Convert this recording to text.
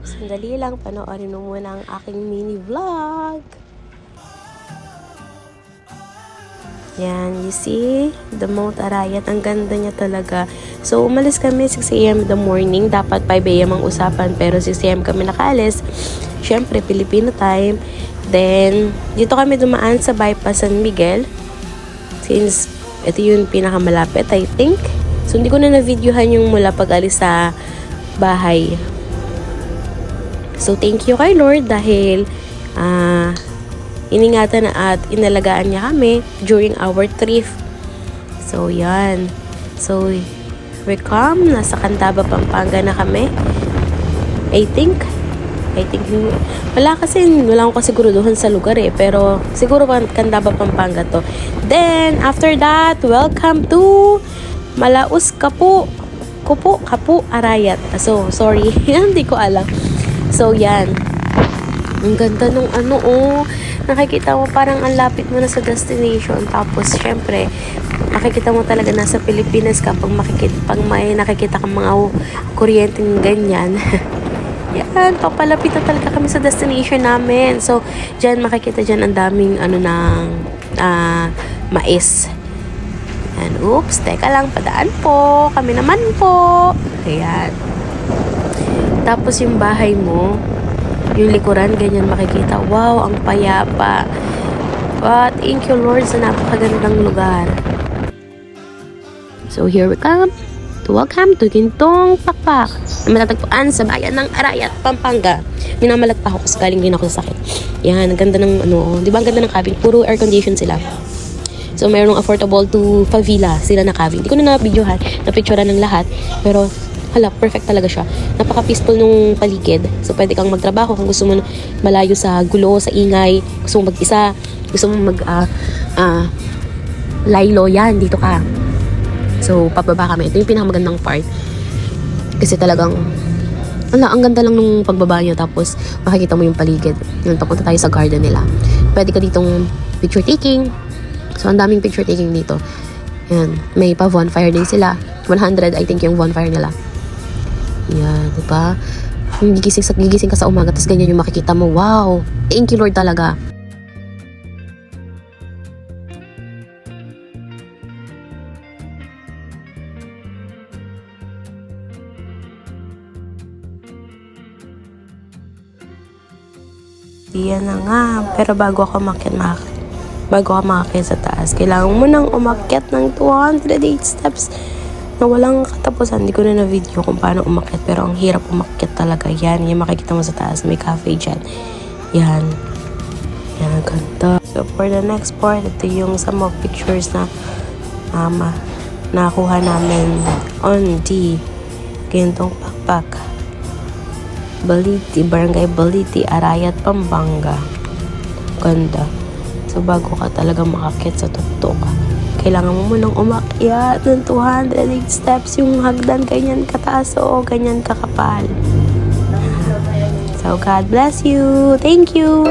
Sandali lang, panoorin mo muna ang aking mini vlog. Yan, you see? The Mount Arayat. Ang ganda niya talaga. So, umalis kami 6 a.m. in the morning. Dapat 5 a.m. ang usapan, pero 6 a.m. kami nakaalis. Siyempre, Filipino time. Then, dito kami dumaan sa bypass San Miguel. Since, ito yung pinakamalapit, I think. So, hindi ko na na-videohan yung mula pag-alis sa bahay. So, thank you kay Lord dahil, iningatan at inalagaan niya kami during our trip. So, yan. So, we come. Nasa Candaba, Pampanga na kami. I think, wala akong kasiguruduhan sa lugar eh. Pero, siguro Candaba, Pampanga to. Then, after that, welcome to Malaus Kapu, Arayat. So, sorry. Hindi ko alam. So, yan. Ang ganda nung nakikita mo parang ang lapit mo na sa destination. Tapos, syempre, makikita mo talaga nasa Pilipinas ka pag may nakikita kang mga kuryenteng ganyan. Yan, papalapit na talaga kami sa destination namin. So, dyan, makikita dyan ang daming mais. Yan, oops, teka lang, padaan po. Kami naman po. Ayan. Tapos yung bahay mo, yung likuran, ganyan makikita. Wow, ang payapa. But, thank you Lord sa napakagandang lugar. So, here we come. Welcome to Gintong Pakpak. Na matatagpuan sa bayan ng Arayat, Pampanga. Minamalat pa ako kasi galing din ako sa sakit. Yan, ang ganda ng di ba ang ganda ng cabin? Puro air condition sila. So, mayroong affordable to favela sila na cabin. Hindi ko na na-videohan, na-picturean ng lahat. Pero, hala, perfect talaga siya. Napaka-peaceful nung paligid. So, pwede kang magtrabaho kung gusto mo malayo sa gulo, sa ingay. Gusto mo mag-isa. Gusto mo laylo. Yan, dito ka. So, pababa kami. Ito yung pinakamagandang part. Kasi talagang, ang ganda lang nung pagbaba niya. Tapos, makikita mo yung paligid. Yun, papunta tayo sa garden nila. Pwede ka ditong picture taking. So, ang daming picture taking dito. Yan. May pa bonfire din sila. 100, I think, yung bonfire nila. Yan, diba? Gigising ka sa umaga, tapos ganyan yung makikita mo. Wow! Thank you, Lord, talaga. Yan na nga. Pero bago ako makakit sa taas, kailangan mo nang umakyat ng 208 steps na walang katapusan. Hindi ko na na-video kung paano umakyat, pero ang hirap umakyat talaga. Yan, yung makikita mo sa taas, may cafe dyan. Yan, ang ganda. So, for the next part, ito yung some of pictures na nakuha namin on the Gintong Pakpak, Barangay Baliti, Arayat, Pampanga. Ganda. So, bago ka talaga makakyat sa tuktok, kailangan mo munang umakyat ng 208 steps. Yung hagdan, ganyan kataas o ganyan kakapal. So, God bless you. Thank you.